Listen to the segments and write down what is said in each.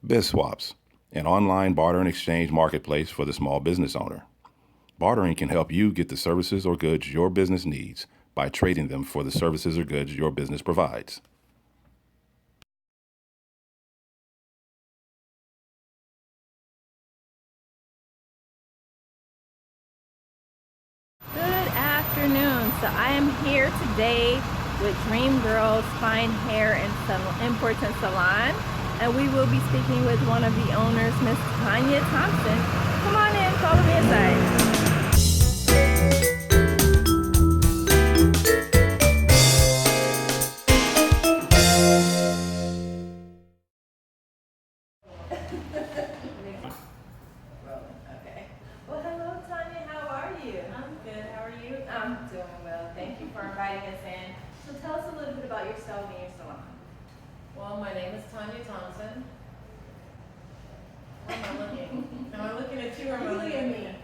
BizSwaps, an online barter and exchange marketplace for the small business owner. Bartering can help you get the services or goods your business needs by trading them for the services or goods your business provides. Good afternoon. So I am here today with DreamGirls Fine Hair and Imports and Salon, and we will be speaking with one of the owners, Miss Tanya Thompson. Come on in, follow me inside. Okay. Well, hello, Tanya. How are you? I'm good. How are you? I'm doing well. Thank you for inviting us in. So tell us a little bit about yourself and your salon. Well, my name is Tanya Thompson. Where am I looking? Am I looking at you or am I looking at me?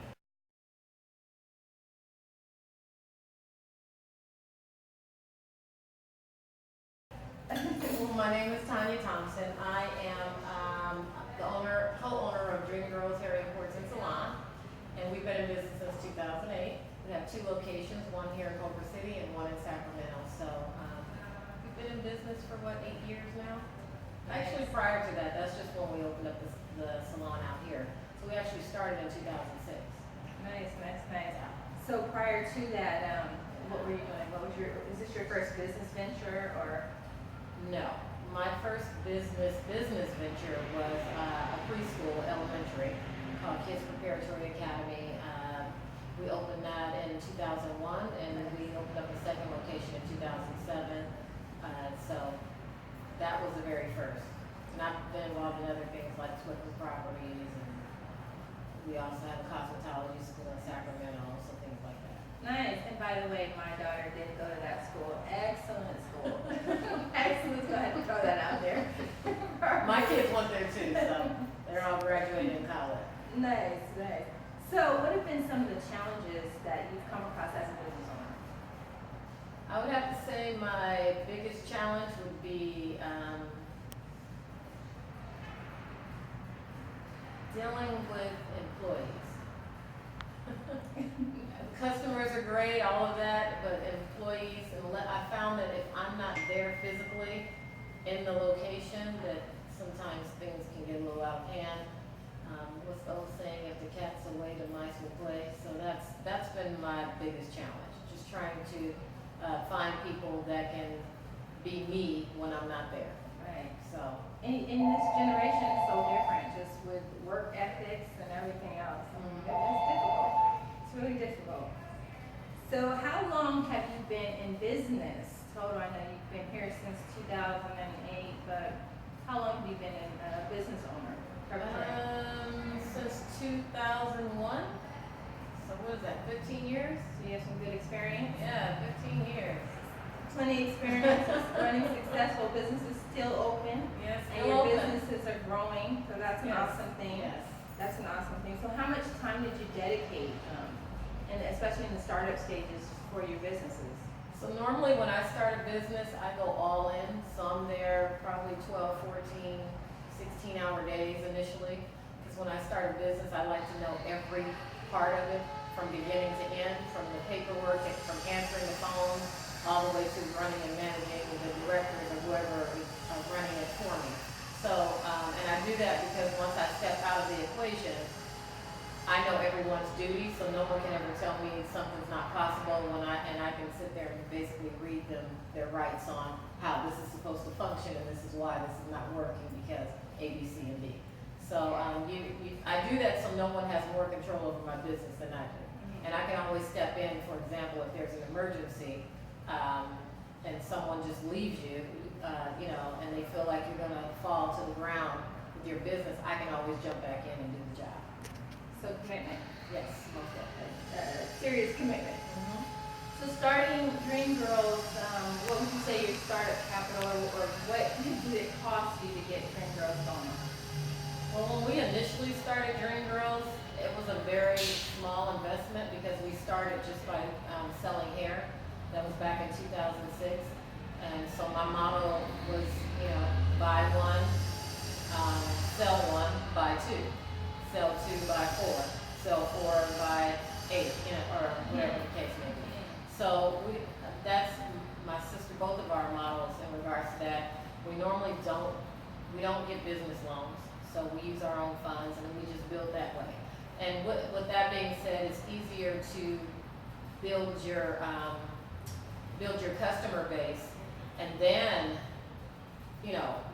Well, my name is Tanya Thompson. I am the co-owner of DreamGirls Hair Imports and Salon, and we've been in business since 2008. We have 2 locations, one here in Culver City and one in Sacramento. So we've been in business for what, 8 years now? Actually, prior to that, that's just when we opened up the salon out here. So we actually started in 2006. Nice. So prior to that, what were you doing? Is this your first business venture or? No, my first business venture was a preschool elementary called Kids Preparatory Academy. We opened that in 2001, and we opened up a second location in 2007. So that was the very first. And I've been involved in other things like Twitter properties, and we also have a cosmetology school in Sacramento, so things like that. Nice. And by the way, my daughter did go to that school. Excellent school. Excellent. Go ahead and throw that out there. My kids went there too, so they're all graduating in college. Nice. So what have been some of the challenges that you've come across as a business owner? I would have to say my biggest challenge would be dealing with employees. Customers are great, all of that, but employees, I found that if I'm not there physically in the location, that sometimes things can get a little out of hand. What's the old saying, if the cat's away, the mice will play. So that's been my biggest challenge, just trying to find people that can be me when I'm not there. Right. So In this generation, it's so different, just with work ethics and everything else. It's difficult. It's really difficult. So how long have you been in business total? I know you've been here since 2008, but how long have you been a business owner? Since 2001. So what is that, 15 years? So you have some good experience? Yeah, 15 years. Plenty experience running successful businesses, still open. Yes, And still your open. businesses are growing, so that's an Yes. awesome thing. Yes. That's an awesome thing. So how much time did you dedicate, and especially in the startup stages for your businesses? So normally when I start a business, I go all in. So I'm there probably 12, 14, 16-hour days initially. Because when I start a business, I like to know every part of it from beginning to end, from the paperwork, from answering the phone, all the way to running and managing the directors or whoever is running it for me. So, and I do that because once I step out of the equation, I know everyone's duty, so no one can ever tell me something's not possible and I can sit there and basically read them their rights on how this is supposed to function and this is why this is not working because A, B, C, and D. So I do that so no one has more control over my business than I do. And I can always step in, for example, if there's an emergency, and someone just leaves you, and they feel like you're gonna fall to the ground with your business, I can always jump back in and do the job. So commitment, Yes, most definitely. serious commitment. Mm-hmm. So starting DreamGirls, what would you say your startup capital, or what did it cost you to get DreamGirls going? Well, when we initially started DreamGirls, it was a very small investment because we started just by selling hair. That was back in 2006. And so my motto was, buy one, sell one, buy two, sell two, buy four, sell four, buy eight, or whatever the case may be. So that's my sister, both of our models in regards to that. We normally we don't get business loans, so we use our own funds and we just build that way. And with that being said, it's easier to build your customer base, and then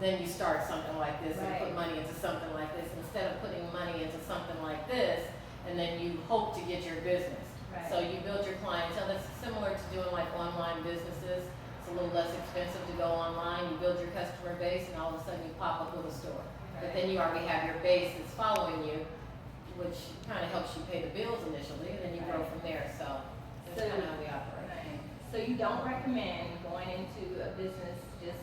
then you start something like this and put money into something like this instead of putting money into something like this and then you hope to get your business. Right. So you build your clientele. That's similar to doing like online businesses. It's a little less expensive to go online. You build your customer base and all of a sudden you pop up with a store. But then you already have your base that's following you, which kind of helps you pay the bills initially, and then you grow from there. So that's kind of how we operate. Right. So you don't recommend going into a business just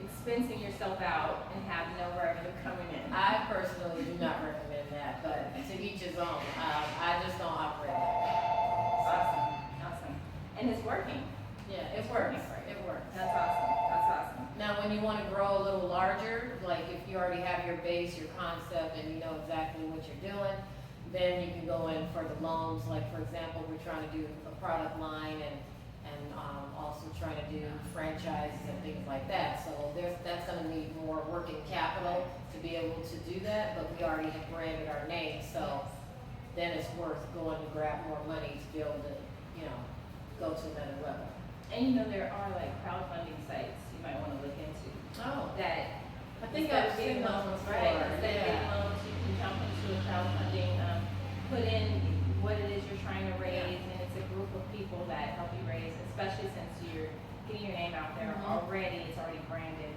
expensing yourself out and have no revenue coming in? I personally do not recommend that, but to each his own. I just don't operate that way. Awesome. And it's working. Yeah, it works. It works. That's awesome. Now, when you want to grow a little larger, like if you already have your base, your concept, and you know exactly what you're doing, then you can go in for the loans. Like for example, we're trying to do a product line and also trying to do franchises and things like that. So that's going to need more working capital to be able to do that, but we already have branded our name, so then it's worth going to grab more money to be able to, go to another level. And there are like crowdfunding sites you might want to look into. Oh. That I think instead I've of getting seen those loans, before. right? Instead of Yeah. getting loans, you can jump into a crowdfunding, put in what it is you're trying to raise, and it's a group of people that help you raise, especially since you're getting your name out there already. It's already branded.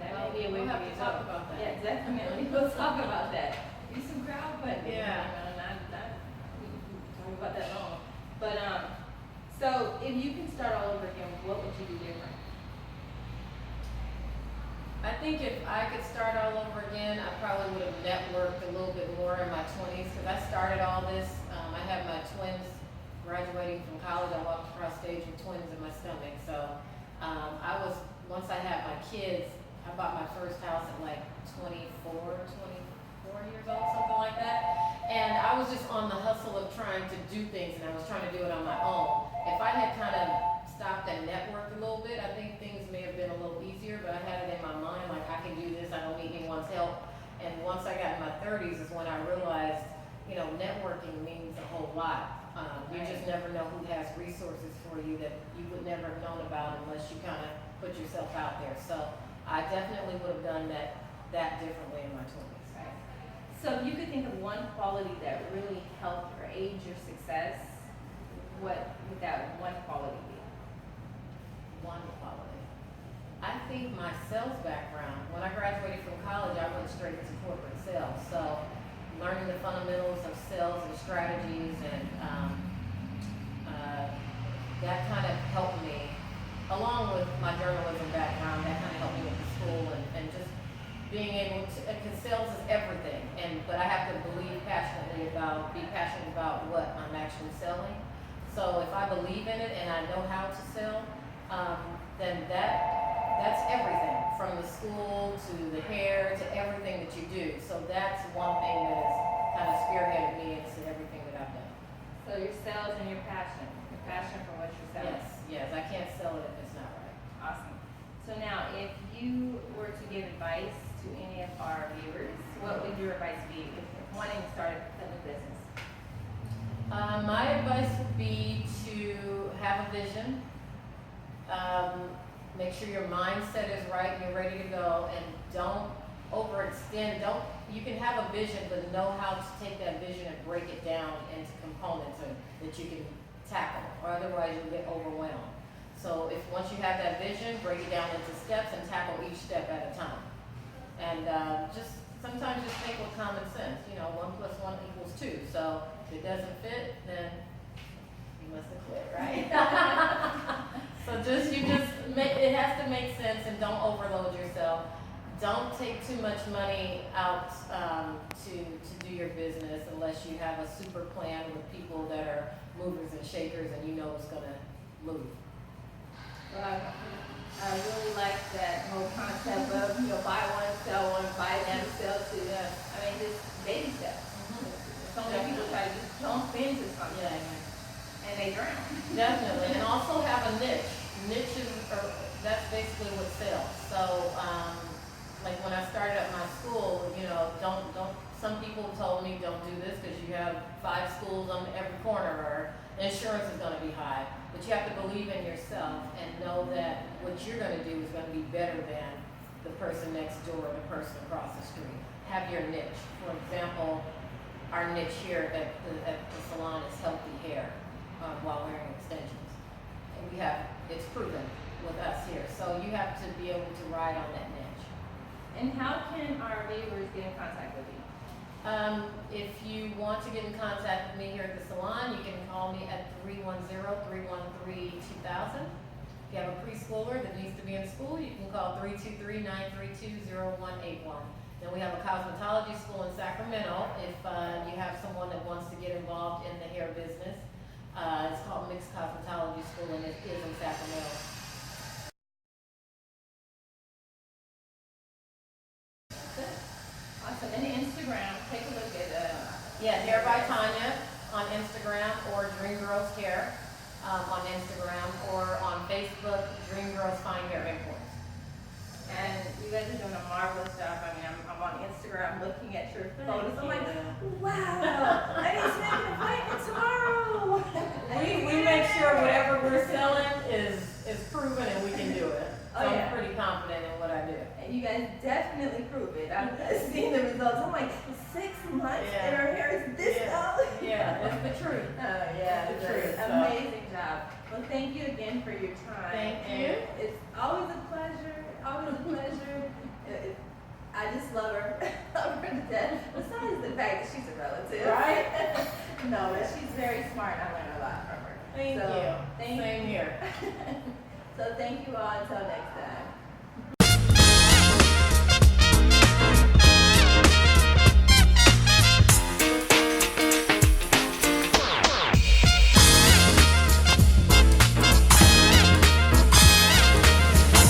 That may be a way We'll for have you to talk about that. Yeah, definitely. We'll talk about that. Do some crowdfunding. Yeah. We can talk about that long. But so if you can start all over again, what would you do different? I think if I could start all over again, I probably would have networked a little bit more in my 20s because I started all this. I had my twins graduating from college. I walked across stage with twins in my stomach. So once I had my kids, I bought my first house at like 24 years old, something like that. And I was just on the hustle of trying to do things, and I was trying to do it on my own. If I had kind of stopped and networked a little bit, I think things may have been a little easier, but I had it in my mind, like I can do this, I don't need anyone's help. And once I got in my 30s is when I realized, networking means a whole lot. You just never know who has resources for you that you would never have known about unless you kind of put yourself out there. So I definitely would have done that differently in my 20s. Right. So if you could think of one quality that really helped or aid your success, what would that one quality be? One quality. I think my sales background. When I graduated from college, I went straight into corporate sales. So learning the fundamentals of sales and strategies, and that kind of helped me, along with my journalism background. That kind of helped me with the school and just being able to, because sales is everything, but I have to be passionate about what I'm actually selling. So if I believe in it and I know how to sell, then that's everything, from the school to the hair to everything that you do. So that's one thing that has kind of spearheaded me into everything that I've done. So your sales and your passion for what you're selling. Yes, I can't sell it if it's not right. Awesome. So now, if you were to give advice to any of our viewers, what would your advice be if wanting to start a business? My advice would be to have a vision. Make sure your mindset is right, you're ready to go, and don't overextend. You can have a vision, but know how to take that vision and break it down into components that you can tackle, or otherwise you'll get overwhelmed. So once you have that vision, break it down into steps and tackle each step at a time. And sometimes just think with common sense. 1 + 1 = 2. So if it doesn't fit, then you must have quit, right? So it has to make sense, and don't overload yourself. Don't take too much money out to do your business unless you have a super plan with people that are movers and shakers and you know it's going to move. Well, I really like that whole concept of buy one, sell one, buy two, sell two. baby steps. So many people try to just jump into something Yeah. and they drown. Definitely, and also have a niche. Niches are, that's basically what sells. So, like when I started at my school, you know, don't, some people told me don't do this because you have 5 schools on every corner or insurance is gonna be high. But you have to believe in yourself and know that what you're gonna do is gonna be better than the person next door, the person across the street. Have your niche. For example, our niche here at the salon is healthy hair while wearing extensions. And we have, it's proven with us here. So you have to be able to ride on that niche. And how can our viewers get in contact with you? If you want to get in contact with me here at the salon, you can call me at 310-313-2000. If you have a preschooler that needs to be in school, you can call 323-932-0181. Then we have a cosmetology school in Sacramento. If you have someone that wants to get involved in the hair business, it's called Mixed Cosmetology School, and it is in Sacramento. Awesome. And Instagram, take a look at Yeah, Hair by Tanya on Instagram, or DreamGirls Hair on Instagram, or on Facebook, DreamGirls Fine Hair Imports. and you guys are doing a marvelous job. I mean, I'm on Instagram looking at your photos. I'm like, wow, I need to make an appointment tomorrow. We make sure whatever we're selling is proven and we can do it. So Oh, yeah. I'm pretty confident in what I do. And you guys definitely prove it. I've seen the results. I'm like, 6 months Yeah. and her hair is this Yeah. long? Yeah, it's the truth. Yeah, It's it's the truth, an so. amazing job. Well, thank you again for your time. Thank And you. it's always a pleasure, always a pleasure. I just love her, love her to death. Besides the fact that she's a relative. Right? No, but she's very smart and I learned a lot from her. Thank So, you. Thank Same you. here. So thank you all until next time.